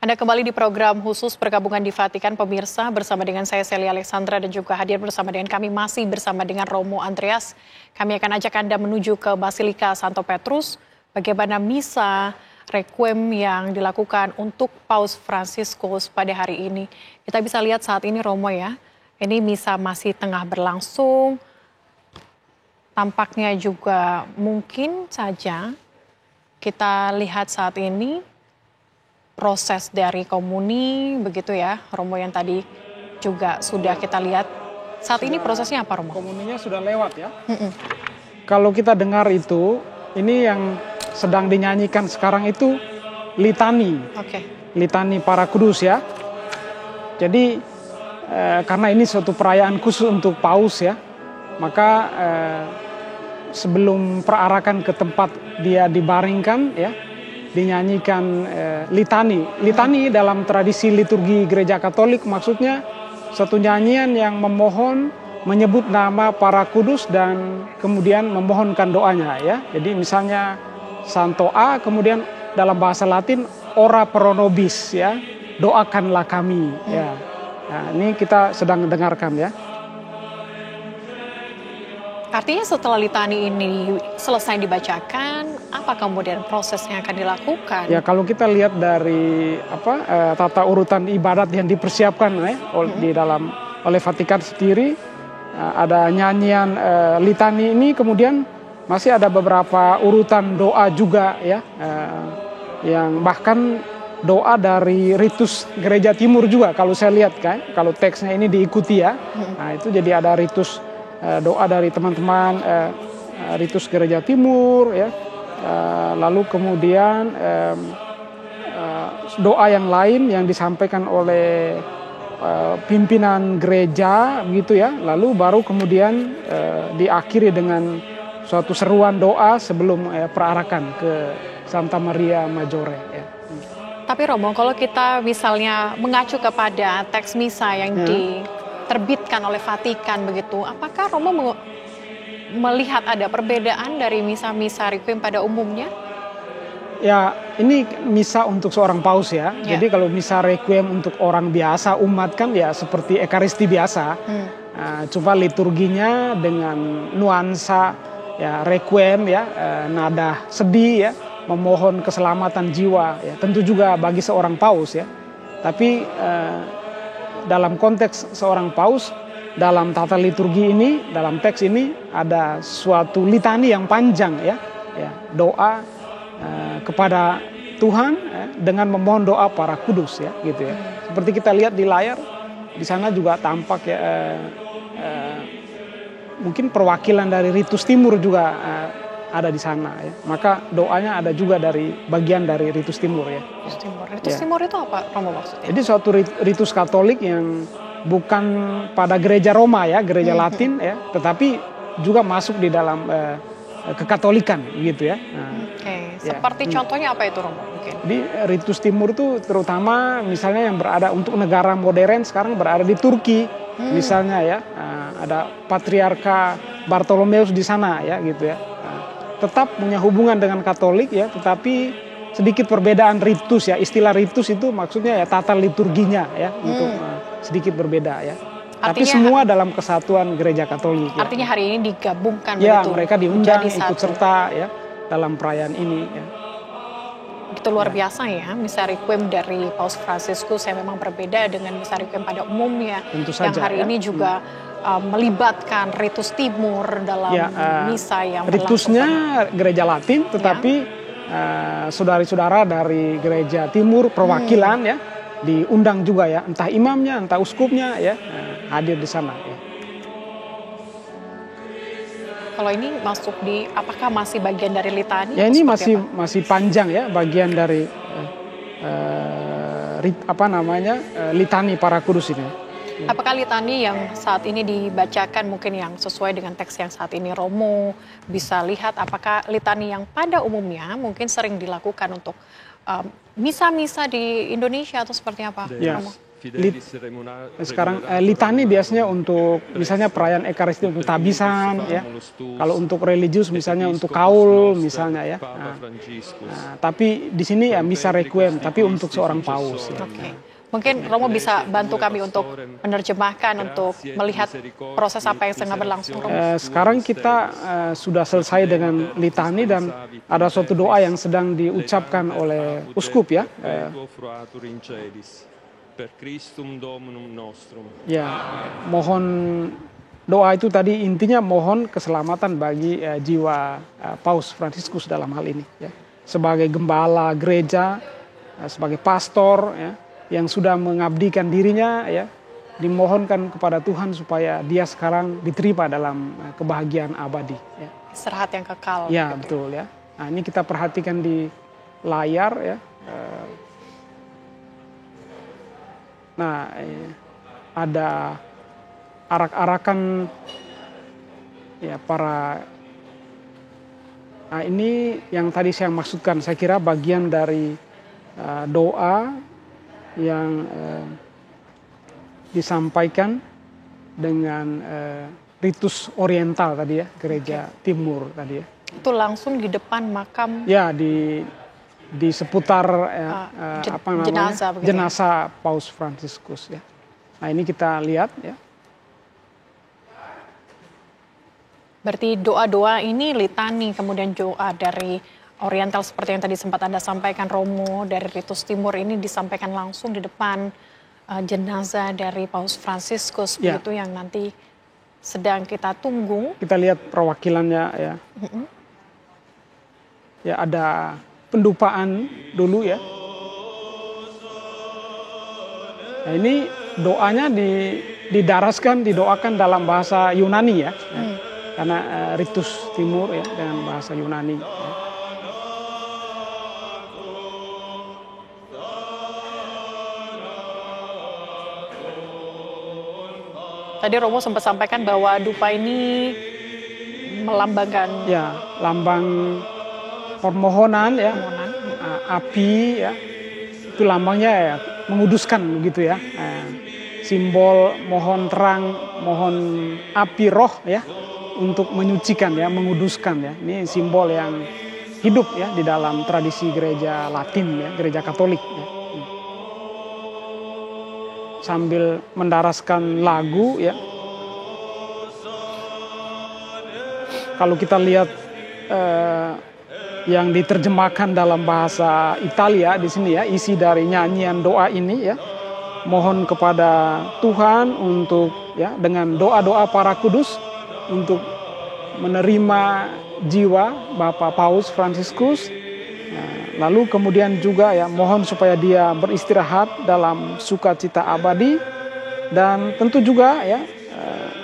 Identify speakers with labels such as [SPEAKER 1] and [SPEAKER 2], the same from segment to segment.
[SPEAKER 1] Anda kembali di program khusus pergabungan di Vatikan, pemirsa, bersama dengan saya Celia Alexandra dan juga hadir bersama dengan kami masih bersama dengan Romo Andreas. Kami akan ajak Anda menuju ke Basilika Santo Petrus, bagaimana misa requiem yang dilakukan untuk Paus Fransiskus pada hari ini. Kita bisa lihat saat ini Romo ya, ini misa masih tengah berlangsung, tampaknya juga mungkin saja kita lihat saat ini proses dari komuni, begitu ya, Romo, yang tadi juga sudah kita lihat. Saat ini prosesnya apa, Romo?
[SPEAKER 2] Komuninya sudah lewat ya. Kalau kita dengar itu, ini yang sedang dinyanyikan sekarang itu litani. Litani para kudus ya. Jadi karena ini suatu perayaan khusus untuk Paus ya, maka sebelum perarakan ke tempat dia dibaringkan ya, dinyanyikan litani. Litani dalam tradisi liturgi Gereja Katolik maksudnya satu nyanyian yang memohon, menyebut nama para kudus dan kemudian memohonkan doanya ya. Jadi misalnya Santo A, kemudian dalam bahasa Latin ora pro nobis ya, doakanlah kami ya. Nah, ini kita sedang dengarkan ya.
[SPEAKER 1] Artinya setelah litani ini selesai dibacakan, apa kemudian prosesnya akan dilakukan?
[SPEAKER 2] Ya kalau kita lihat dari tata urutan ibadat yang dipersiapkan di dalam oleh Vatikan sendiri, ada nyanyian litani ini, kemudian masih ada beberapa urutan doa juga ya, yang bahkan doa dari ritus Gereja Timur juga kalau saya lihat kan, kalau teksnya ini diikuti ya, nah itu jadi ada ritus doa dari teman-teman ritus Gereja Timur ya, lalu kemudian doa yang lain yang disampaikan oleh pimpinan gereja begitu ya, lalu baru kemudian diakhiri dengan suatu seruan doa sebelum perarakan ke Santa Maria Maggiore ya.
[SPEAKER 1] Tapi Romo, kalau kita misalnya mengacu kepada teks misa yang diterbitkan oleh Vatikan begitu, apakah Romo melihat ada perbedaan dari misa-misa requiem pada umumnya?
[SPEAKER 2] Ya, ini misa untuk seorang paus ya. Jadi kalau misa requiem untuk orang biasa, umat kan ya seperti ekaristi biasa. Cuma liturginya dengan nuansa ya requiem ya, nada sedih ya, memohon keselamatan jiwa ya. Tentu juga bagi seorang paus ya. Tapi dalam konteks seorang paus, dalam tata liturgi ini, dalam teks ini ada suatu litani yang panjang ya, doa kepada Tuhan dengan memohon doa para kudus ya, gitu ya. Seperti kita lihat di layar, di sana juga tampak ya, mungkin perwakilan dari ritus Timur juga ada di sana ya. Maka doanya ada juga dari bagian dari ritus Timur ya.
[SPEAKER 1] Ritus Timur itu apa Romo maksudnya?
[SPEAKER 2] Jadi suatu ritus Katolik yang bukan pada gereja Roma ya, gereja Latin ya, tetapi juga masuk di dalam kekatolikan gitu ya.
[SPEAKER 1] Seperti contohnya apa itu Romo mungkin?
[SPEAKER 2] Di ritus Timur itu terutama misalnya yang berada untuk negara modern sekarang berada di Turki misalnya ya, ada Patriarka Bartolomeus di sana ya gitu ya. Tetap punya hubungan dengan Katolik ya, tetapi sedikit perbedaan ritus ya. Istilah ritus itu maksudnya ya tata liturginya ya, untuk sedikit berbeda ya. Tapi semua dalam kesatuan Gereja Katolik.
[SPEAKER 1] Artinya hari ini digabungkan
[SPEAKER 2] ya,
[SPEAKER 1] begitu,
[SPEAKER 2] mereka diundang ikut serta ya dalam perayaan ini ya.
[SPEAKER 1] Itu luar biasa ya, misa requiem dari Paus Fransiskus yang memang berbeda dengan misa requiem pada umumnya.
[SPEAKER 2] Tentu saja,
[SPEAKER 1] yang hari ini juga melibatkan ritus Timur dalam misa yang
[SPEAKER 2] ritusnya Gereja Latin, tetapi saudara-saudara dari Gereja Timur perwakilan ya diundang juga ya, entah imamnya, entah uskupnya ya, hadir di sana ya.
[SPEAKER 1] Kalau ini masuk di, apakah masih bagian dari litani?
[SPEAKER 2] Ya ini masih panjang ya, bagian dari litani para kudus ini.
[SPEAKER 1] Apakah litani yang saat ini dibacakan mungkin yang sesuai dengan teks yang saat ini Romo bisa lihat, apakah litani yang pada umumnya mungkin sering dilakukan untuk misa-misa di Indonesia atau seperti apa?
[SPEAKER 2] Ya,
[SPEAKER 1] Romo?
[SPEAKER 2] sekarang litani biasanya untuk misalnya perayaan Ekaristi untuk tabisan ya. Kalau untuk religius misalnya untuk kaul misalnya ya. Tapi di sini ya misa requiem tapi untuk seorang paus ya.
[SPEAKER 1] Mungkin Romo bisa bantu kami untuk menerjemahkan, untuk melihat proses apa yang sedang berlangsung.
[SPEAKER 2] Sekarang kita sudah selesai dengan litani dan ada suatu doa yang sedang diucapkan oleh uskup ya. Ya, mohon doa itu tadi intinya mohon keselamatan bagi jiwa Paus Fransiskus dalam hal ini ya. Sebagai gembala gereja, sebagai pastor ya, yang sudah mengabdikan dirinya ya, dimohonkan kepada Tuhan supaya dia sekarang diterima dalam kebahagiaan abadi ya.
[SPEAKER 1] Istirahat yang kekal.
[SPEAKER 2] Ya, betul ya. Nah, ini kita perhatikan di layar ya. Nah, ada arak-arakan ya para. Nah, ini yang tadi saya maksudkan, saya kira bagian dari doa yang disampaikan dengan ritus oriental tadi ya, gereja timur tadi ya.
[SPEAKER 1] Itu langsung di depan makam.
[SPEAKER 2] Ya, di seputar jenazah Paus Fransiskus ya. Nah, ini kita lihat ya.
[SPEAKER 1] Berarti doa-doa ini litani, kemudian doa dari oriental seperti yang tadi sempat Anda sampaikan Romo, dari ritus timur ini disampaikan langsung di depan jenazah dari Paus Fransiskus ya. Begitu yang nanti sedang kita tunggu. Kita lihat perwakilannya ya. Ya, ada pendupaan dulu ya. Nah, ini doanya didoakan dalam bahasa Yunani ya. Karena ritus timur ya dengan bahasa Yunani. Ya. Tadi Romo sempat sampaikan bahwa dupa ini melambangkan
[SPEAKER 2] ya, lambang permohonan ya, api ya, itu lambangnya ya menguduskan begitu ya, simbol mohon terang, mohon api roh ya untuk menyucikan ya, menguduskan ya. Ini simbol yang hidup ya di dalam tradisi gereja Latin ya, gereja Katolik ya. Sambil mendaraskan lagu ya. Kalau kita lihat yang diterjemahkan dalam bahasa Italia di sini ya, isi dari nyanyian doa ini ya, mohon kepada Tuhan untuk ya dengan doa-doa para kudus untuk menerima jiwa Bapak Paus Fransiskus. Nah, lalu kemudian juga ya mohon supaya dia beristirahat dalam sukacita abadi, dan tentu juga ya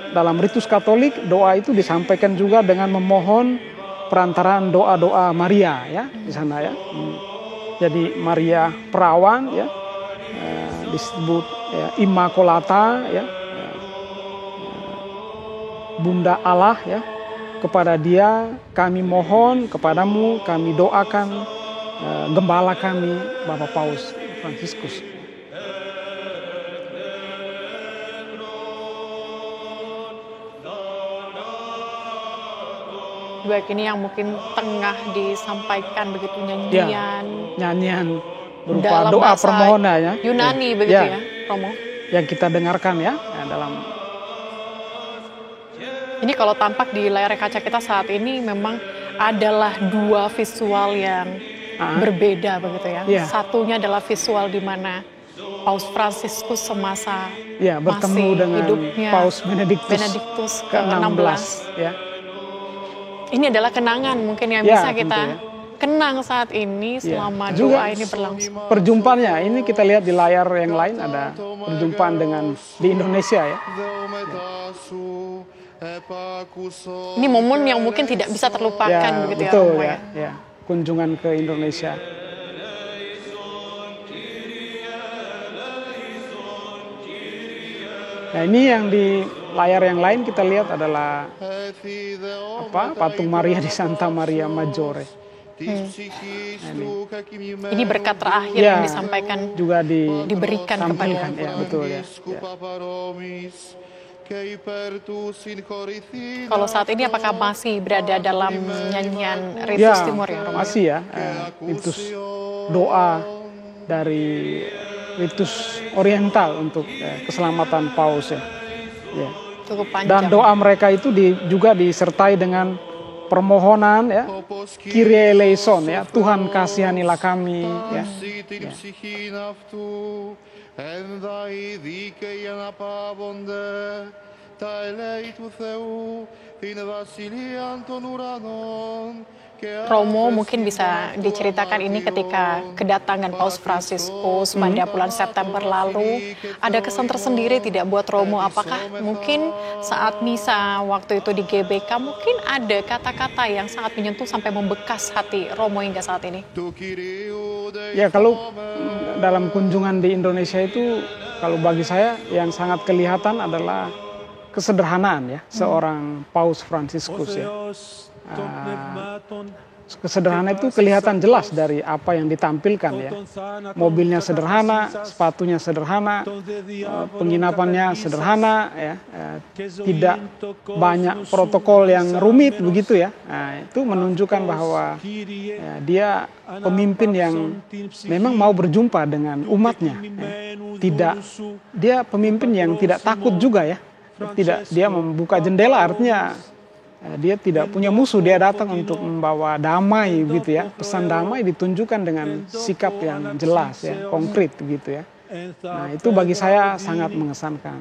[SPEAKER 2] dalam ritus Katolik doa itu disampaikan juga dengan memohon perantaraan doa-doa Maria ya di sana ya. Jadi Maria Perawan ya disebut ya, Immacolata ya, Bunda Allah ya. Kepada dia kami mohon, kepadamu kami doakan gembala kami Bapak Paus Fransiskus.
[SPEAKER 1] Baik, ini yang mungkin tengah disampaikan begitu nyanyian.
[SPEAKER 2] Ya, nyanyian berupa doa permohonan ya.
[SPEAKER 1] Yunani begitu ya, Romo.
[SPEAKER 2] Yang kita dengarkan ya dalam.
[SPEAKER 1] Ini kalau tampak di layar kaca kita saat ini memang adalah dua visual yang berbeda begitu ya. Satunya adalah visual di mana Paus Fransiskus semasa
[SPEAKER 2] bertemu
[SPEAKER 1] masih
[SPEAKER 2] dengan
[SPEAKER 1] hidupnya
[SPEAKER 2] Paus Benediktus ke-16 ya.
[SPEAKER 1] Ini adalah kenangan mungkin yang bisa kita kenang saat ini selama doa ini berlangsung.
[SPEAKER 2] Perjumpaannya ini kita lihat di layar yang lain ada perjumpaan dengan di Indonesia ya.
[SPEAKER 1] Ini momen yang mungkin tidak bisa terlupakan begitu
[SPEAKER 2] betul,
[SPEAKER 1] ya.
[SPEAKER 2] Ya. Kunjungan ke Indonesia. Nah, ini yang di layar yang lain kita lihat adalah patung Maria di Santa Maria Maggiore.
[SPEAKER 1] Ini berkat terakhir
[SPEAKER 2] Ya,
[SPEAKER 1] yang disampaikan,
[SPEAKER 2] juga
[SPEAKER 1] diberikan kepada
[SPEAKER 2] ditampilkan, ya betul ya.
[SPEAKER 1] Kalau saat ini apakah masih berada dalam nyanyian
[SPEAKER 2] Ya,
[SPEAKER 1] Ritus Timur ya, Romo?
[SPEAKER 2] masih ya, ritus doa dari ritus oriental untuk keselamatan paus ya. Ya.
[SPEAKER 1] Cukup
[SPEAKER 2] Dan
[SPEAKER 1] panjang.
[SPEAKER 2] doa mereka itu juga disertai dengan permohonan ya, Kyrie eleison ya, Tuhan kasihanilah kami ya.
[SPEAKER 1] Romo, mungkin bisa diceritakan ini ketika kedatangan Paus Fransiskus pada bulan September lalu, ada kesan tersendiri tidak buat Romo? Apakah mungkin saat misa waktu itu di GBK mungkin ada kata-kata yang sangat menyentuh sampai membekas hati Romo hingga saat ini?
[SPEAKER 2] Ya, kalau dalam kunjungan di Indonesia itu, kalau bagi saya yang sangat kelihatan adalah kesederhanaan ya seorang Paus Fransiskus ya. Kesederhanaan itu kelihatan jelas dari apa yang ditampilkan ya. Mobilnya sederhana, sepatunya sederhana, penginapannya sederhana ya. Tidak banyak protokol yang rumit begitu ya. Nah, itu menunjukkan bahwa ya, dia pemimpin yang memang mau berjumpa dengan umatnya ya. Dia pemimpin yang tidak takut juga ya. Dia membuka jendela, artinya dia tidak punya musuh, dia datang untuk membawa damai gitu ya. Pesan damai ditunjukkan dengan sikap yang jelas ya, konkret gitu ya. Nah, itu bagi saya sangat mengesankan.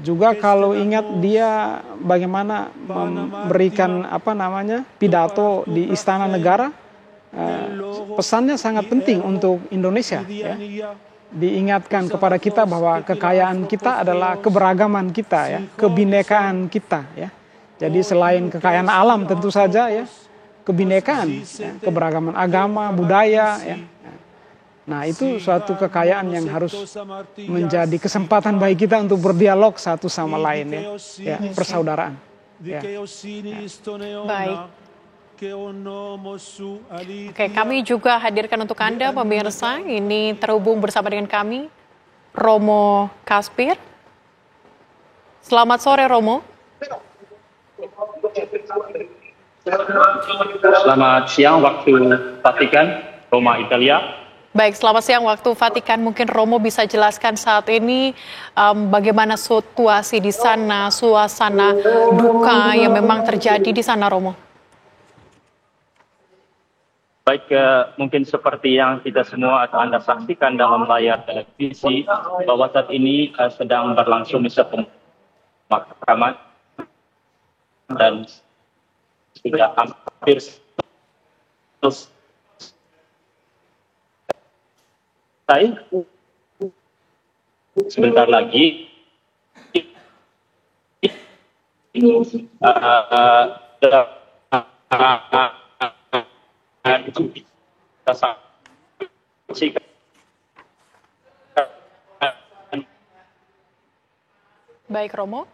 [SPEAKER 2] Juga kalau ingat dia bagaimana memberikan pidato di Istana Negara, pesannya sangat penting untuk Indonesia ya. Diingatkan kepada kita bahwa kekayaan kita adalah keberagaman kita ya, kebinekaan kita ya. Jadi selain kekayaan alam tentu saja ya, kebinekaan, ya, keberagaman agama, budaya ya. Nah, itu suatu kekayaan yang harus menjadi kesempatan bagi kita untuk berdialog satu sama lain ya. Ya, persaudaraan. Ya.
[SPEAKER 1] Baik. Oke, kami juga hadirkan untuk Anda pemirsa, ini terhubung bersama dengan kami Romo Kaspir. Selamat sore Romo.
[SPEAKER 3] Selamat siang waktu Vatikan, Roma, Italia.
[SPEAKER 1] Baik, selamat siang waktu Vatikan. Mungkin Romo bisa jelaskan saat ini bagaimana situasi di sana, suasana duka yang memang terjadi di sana, Romo.
[SPEAKER 3] Baik, mungkin seperti yang kita semua atau Anda saksikan dalam layar televisi, bahwa saat ini sedang berlangsung misa pemakaman dan sudah hampir selesai. Sebentar lagi
[SPEAKER 1] Baik, Romo.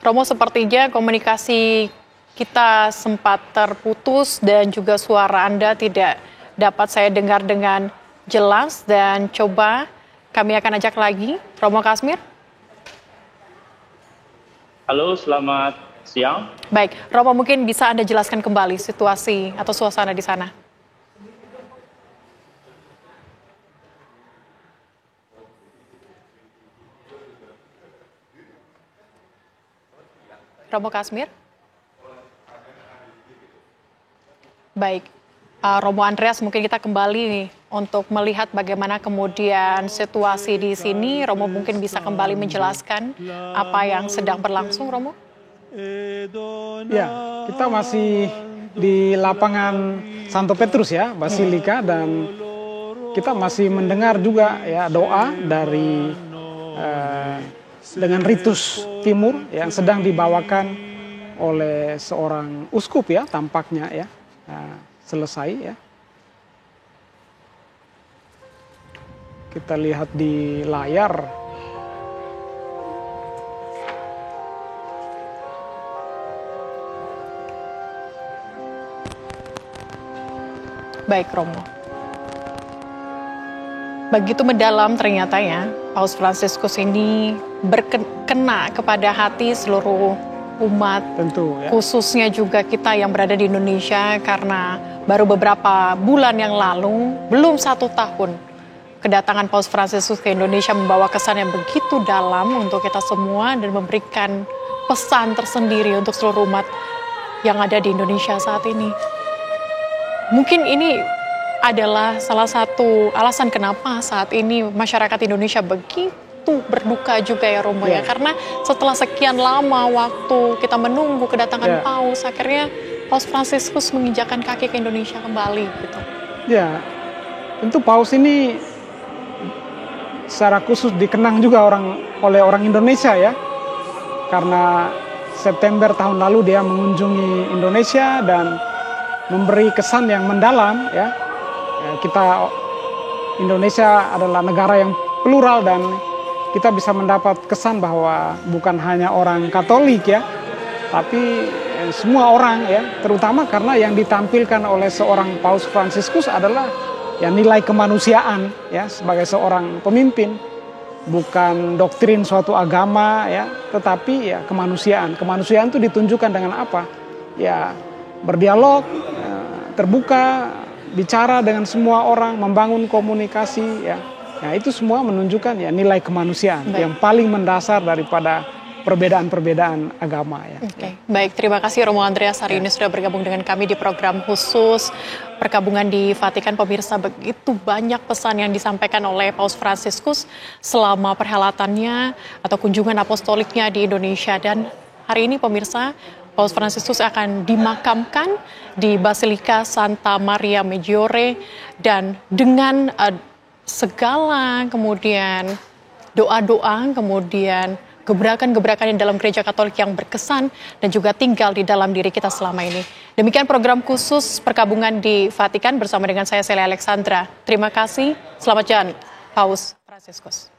[SPEAKER 1] Romo, sepertinya komunikasi kita sempat terputus dan juga suara Anda tidak dapat saya dengar dengan jelas, dan coba kami akan ajak lagi Romo Kasmir.
[SPEAKER 3] Halo, selamat siang.
[SPEAKER 1] Baik, Romo, mungkin bisa Anda jelaskan kembali situasi atau suasana di sana. Romo Kasmir. Baik, Romo Andreas, mungkin kita kembali nih untuk melihat bagaimana kemudian situasi di sini. Romo mungkin bisa kembali menjelaskan apa yang sedang berlangsung, Romo?
[SPEAKER 2] Ya, kita masih di lapangan Santo Petrus ya, Basilika, dan kita masih mendengar juga ya doa dari dengan ritus timur yang sedang dibawakan oleh seorang uskup ya, tampaknya ya. Selesai ya. Kita lihat di layar.
[SPEAKER 1] Baik Romo. Begitu mendalam ternyata ya, Paus Fransiskus ini berkena kepada hati seluruh umat.
[SPEAKER 2] Tentu ya.
[SPEAKER 1] Khususnya juga kita yang berada di Indonesia, karena baru beberapa bulan yang lalu, belum 1 tahun, kedatangan Paus Fransiskus ke Indonesia membawa kesan yang begitu dalam untuk kita semua dan memberikan pesan tersendiri untuk seluruh umat yang ada di Indonesia saat ini. Mungkin ini adalah salah satu alasan kenapa saat ini masyarakat Indonesia begitu berduka juga ya Romo ya. Karena setelah sekian lama waktu kita menunggu kedatangan Paus, akhirnya Paus Fransiskus menginjakkan kaki ke Indonesia kembali gitu.
[SPEAKER 2] Ya, tentu Paus ini secara khusus dikenang juga oleh orang Indonesia ya. Karena September tahun lalu dia mengunjungi Indonesia dan memberi kesan yang mendalam ya. Kita Indonesia adalah negara yang plural dan kita bisa mendapat kesan bahwa bukan hanya orang Katolik ya, tapi semua orang ya, terutama karena yang ditampilkan oleh seorang Paus Fransiskus adalah ya nilai kemanusiaan ya, sebagai seorang pemimpin, bukan doktrin suatu agama ya, tetapi ya kemanusiaan. Kemanusiaan itu ditunjukkan dengan apa? Ya berdialog, terbuka, bicara dengan semua orang, membangun komunikasi ya. Nah, itu semua menunjukkan ya nilai kemanusiaan yang paling mendasar daripada perbedaan-perbedaan agama ya.
[SPEAKER 1] Oke. Baik, terima kasih Romo Andreas hari ini sudah bergabung dengan kami di program khusus Perkabungan di Vatikan. Pemirsa, begitu banyak pesan yang disampaikan oleh Paus Fransiskus selama perhelatannya atau kunjungan apostoliknya di Indonesia, dan hari ini pemirsa, Paus Fransiskus akan dimakamkan di Basilika Santa Maria Maggiore, dan dengan segala kemudian doa-doa, kemudian gebrakan-gebrakan dalam gereja Katolik yang berkesan dan juga tinggal di dalam diri kita selama ini. Demikian program khusus Perkabungan di Vatikan bersama dengan saya Celia Alexandra. Terima kasih, selamat jalan Paus Fransiskus.